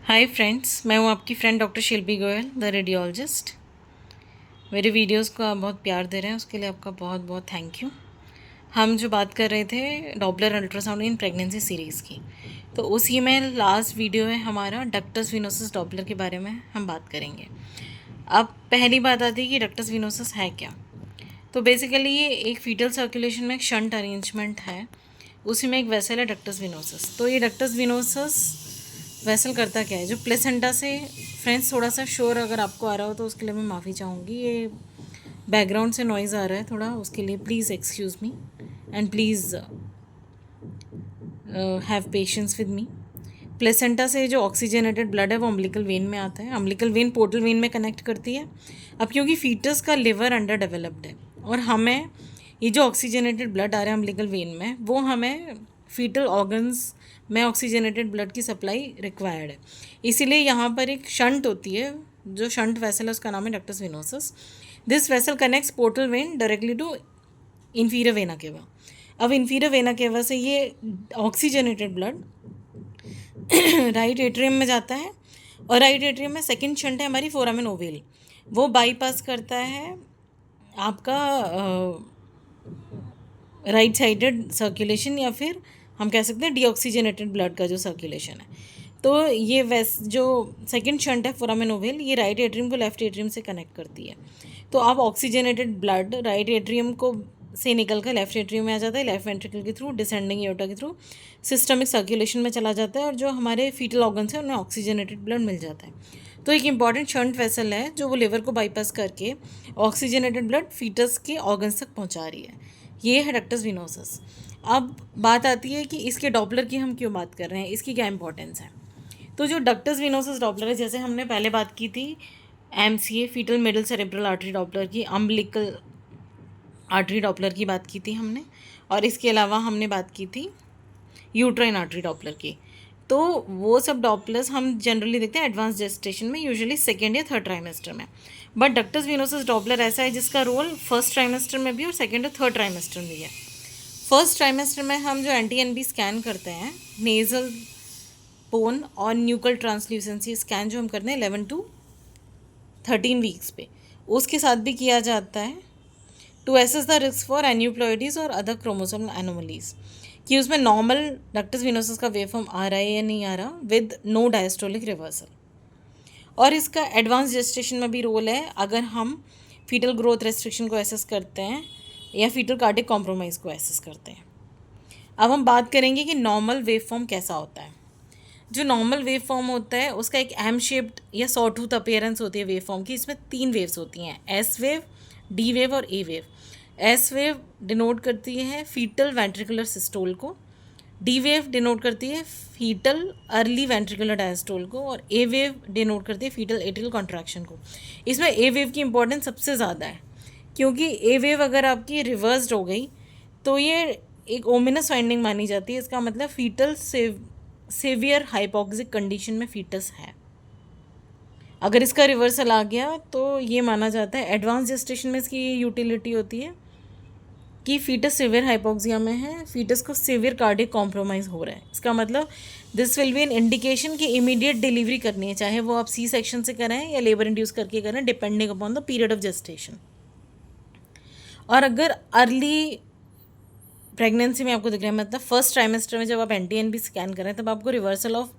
Hi friends, मैं हूँ आपकी friend doctor Shilpi Goyal the radiologist. मेरे वीडियोस को आप बहुत प्यार दे रहे हैं, उसके लिए आपका बहुत बहुत थैंक यू। हम जो बात कर रहे थे Doppler ultrasound in pregnancy series की, तो उसी में लास्ट वीडियो है हमारा डक्टस विनोसस डॉपलर के बारे में हम बात करेंगे। अब पहली बात आती है कि डक्टस विनोसस है क्या। तो बेसिकली ये एक फीटल सर्कुलेशन में एक शंट अरेंजमेंट है, उसी में एक वेसल है डक्टस विनोसस। तो ये डक्टस विनोसस वेसल करता क्या है, जो प्लेसेंटा से, फ्रेंड्स थोड़ा सा शोर अगर आपको आ रहा हो तो उसके लिए मैं माफ़ी चाहूँगी। ये बैकग्राउंड से नॉइज़ आ रहा है थोड़ा, उसके लिए please excuse me and please have patience with me. Placenta से जो ऑक्सीजनेटेड ब्लड है वो अम्बिलिकल वेन में आता है। अम्बिलिकल वेन पोर्टल वेन में कनेक्ट करती है। अब क्योंकि फीटस का लिवर अंडर डेवलप्ड है और हमें ये जो ऑक्सीजनेटेड ब्लड आ रहा है अम्बिलिकल वेन में, वो हमें फीटल ऑर्गन्स में ऑक्सीजनेटेड ब्लड की सप्लाई रिक्वायर्ड है। इसीलिए यहाँ पर एक शंट होती है, जो शंट वेसल है उसका नाम है ductus venosus. This vessel connects portal vein directly to inferior vena cava. अब इन्फीरियर वेना केवा से ये ऑक्सीजनेटेड ब्लड राइट एट्रियम में जाता है और राइट एट्रियम में सेकंड शंट है हमारी फोरामेन ओवेल, वो बाईपास करता है आपका राइट साइडेड सर्कुलेशन, या फिर हम कह सकते हैं डीऑक्सीजनेटेड ब्लड का जो सर्कुलेशन है। तो ये जो सेकंड शंट है फोरामेन ओवेल, ये राइट एट्रियम को लेफ्ट एट्रियम से कनेक्ट करती है। तो अब ऑक्सीजनेटेड ब्लड राइट एट्रियम को से निकल कर लेफ्ट एट्रियम में आ जाता है, लेफ्ट वेंट्रिकल के थ्रू, डिसेंडिंग एओर्टा के थ्रू सिस्टमिक सर्कुलेशन में चला जाता है और जो हमारे फीटल ऑर्गन्स हैं उन्हें ऑक्सीजनेटेड ब्लड मिल जाता है। तो एक इंपॉर्टेंट शंट वेसल है जो वो लिवर को बाईपास करके ऑक्सीजनेटेड ब्लड फीटस के ऑर्गन्स तक पहुंचा रही है। ये है डक्टस विनोसस। अब बात आती है कि इसके डॉपलर की हम क्यों बात कर रहे हैं, इसकी क्या इंपॉर्टेंस है। तो जो डक्टस विनोसस डॉपलर है, जैसे हमने पहले बात की थी MCA fetal middle cerebral artery Doppler की, अम्बिलिकल आर्टरी डॉपलर की बात की थी हमने, और इसके अलावा हमने बात की थी यूट्राइन आर्टरी डॉपलर की। तो वो सब डॉपलर्स हम जनरली देखते हैं एडवांस जेस्टेशन में, यूजुअली सेकेंड या थर्ड ट्राइमेस्टर में। बट डक्टस विनोसस डॉपलर ऐसा है जिसका रोल फर्स्ट ट्राइमेस्टर में भी और सेकेंड और थर्ड ट्राइमेस्टर में भी है। फर्स्ट ट्राइमेस्टर में हम जो NT-NB स्कैन करते हैं, नेजल पोन और न्यूकल ट्रांसल्यूसेंसी स्कैन जो हम करते हैं 11 to 13 वीक्स पे, उसके साथ भी किया जाता है to assess the risk for aneuploidies और अदर क्रोमोसोमल एनोमलीज, कि उसमें नॉर्मल डक्टस विनोसस का वेव फॉर्म आ रहा है या नहीं आ रहा विद नो डायस्टोलिक रिवर्सल। और इसका एडवांस जेस्टेशन में भी रोल है अगर हम फीटल ग्रोथ रेस्ट्रिक्शन को एसेस करते हैं या फीटल कार्डिक कॉम्प्रोमाइज़ को एसेस करते हैं। अब हम बात करेंगे कि नॉर्मल वेव फॉर्म कैसा होता है। जो नॉर्मल वेव फॉर्म होता है उसका एक एम शेप्ड या सॉटूथ अपीयरेंस होती है वेव फॉर्म की। इसमें 3 वेव्स होती हैं, एस वेव, डी वेव और ए वेव। एस वेव डिनोट करती है फीटल वेंट्रिकुलर सिस्टोल को, डी वेव डिनोट करती है फीटल अर्ली वेंट्रिकुलर डायस्टोल को, और ए वेव डिनोट करती है फीटल एट्रियल कॉन्ट्रैक्शन को। इसमें ए वेव की इंपॉर्टेंस सबसे ज़्यादा है, क्योंकि ए वेव अगर आपकी रिवर्स्ड हो गई तो ये एक ओमिनस फाइंडिंग मानी जाती है। इसका मतलब फीटल सेवियर हाइपोक्सिक कंडीशन में फीटस है। अगर इसका रिवर्सल आ गया तो ये माना जाता है, एडवांस जेस्टेशन में इसकी यूटिलिटी होती है कि फीटस सिवियर हाइपोक्सिया में है, फीटस को सिवियर कार्डिक कॉम्प्रोमाइज़ हो रहा है। इसका मतलब this will be an indication कि इमीडिएट डिलीवरी करनी है, चाहे वो आप सी सेक्शन से करें या लेबर इंड्यूस करके करें, depending upon the period of gestation. और अगर अर्ली प्रेगनेंसी में आपको दिख रहा है, मतलब फर्स्ट ट्राइमेस्टर में जब आप NT-NB स्कैन करें तब आपको रिवर्सल ऑफ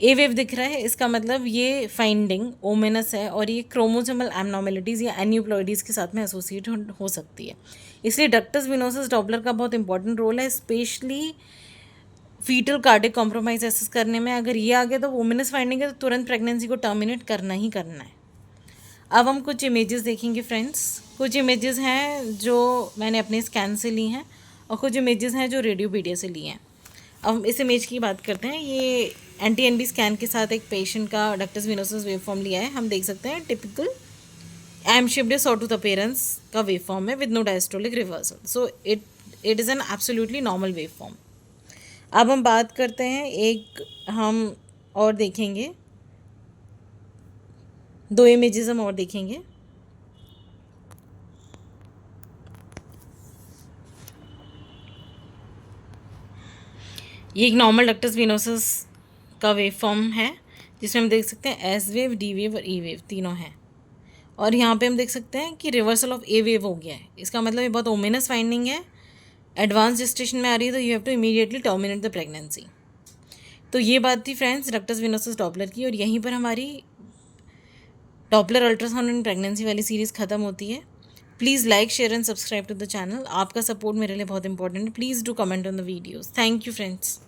ए वेव दिख रहा है, इसका मतलब ये फाइंडिंग ओमेनस है और ये क्रोमोसोमल एबनॉर्मेलिटीज़ या एन्यूप्लॉइडीज़ के साथ में एसोसिएट हो सकती है। इसलिए डक्टस विनोसस डॉपलर का बहुत इंपॉर्टेंट रोल है, specially fetal cardiac compromise assess करने में। अगर ये आ गया तो ओमेनस फाइंडिंग है तो तुरंत प्रेगनेंसी को टर्मिनेट करना ही करना है। अब हम कुछ इमेजेस देखेंगे फ्रेंड्स। कुछ इमेजेस हैं जो मैंने अपने स्कैन से ली हैं और कुछ इमेजेस हैं जो रेडियोपीडिया से लिए हैं। अब हम इस इमेज की बात करते हैं। ये NT-NB स्कैन के साथ एक पेशेंट का डक्टस विनोसस वेव फॉर्म लिया है। हम देख सकते हैं typical M shaped sawtooth appearance का वेव फॉर्म है with no diastolic reversal. So it is an absolutely normal wave form. अब हम बात करते हैं, एक हम और देखेंगे, 2 इमेजेस हम और देखेंगे। ये एक नॉर्मल डक्टस विनोसस का वेव फॉर्म है जिसमें हम देख सकते हैं एस वेव, डी वेव और ई वेव तीनों हैं। और यहाँ पे हम देख सकते हैं कि रिवर्सल ऑफ ए वेव हो गया है। इसका मतलब ये बहुत ओमिनस फाइंडिंग है। एडवांस जेस्टेशन में आ रही है तो you have to immediately terminate the pregnancy. तो ये बात थी फ्रेंड्स डक्टस वेनोसस डॉपलर की, और यहीं पर हमारी डॉपलर अल्ट्रासाउंड इन प्रेगनेंसी वाली सीरीज़ ख़त्म होती है। Please like, share and subscribe to the channel. आपका सपोर्ट मेरे लिए बहुत इंपॉर्टेंट है। Please do comment on the videos. Thank you friends.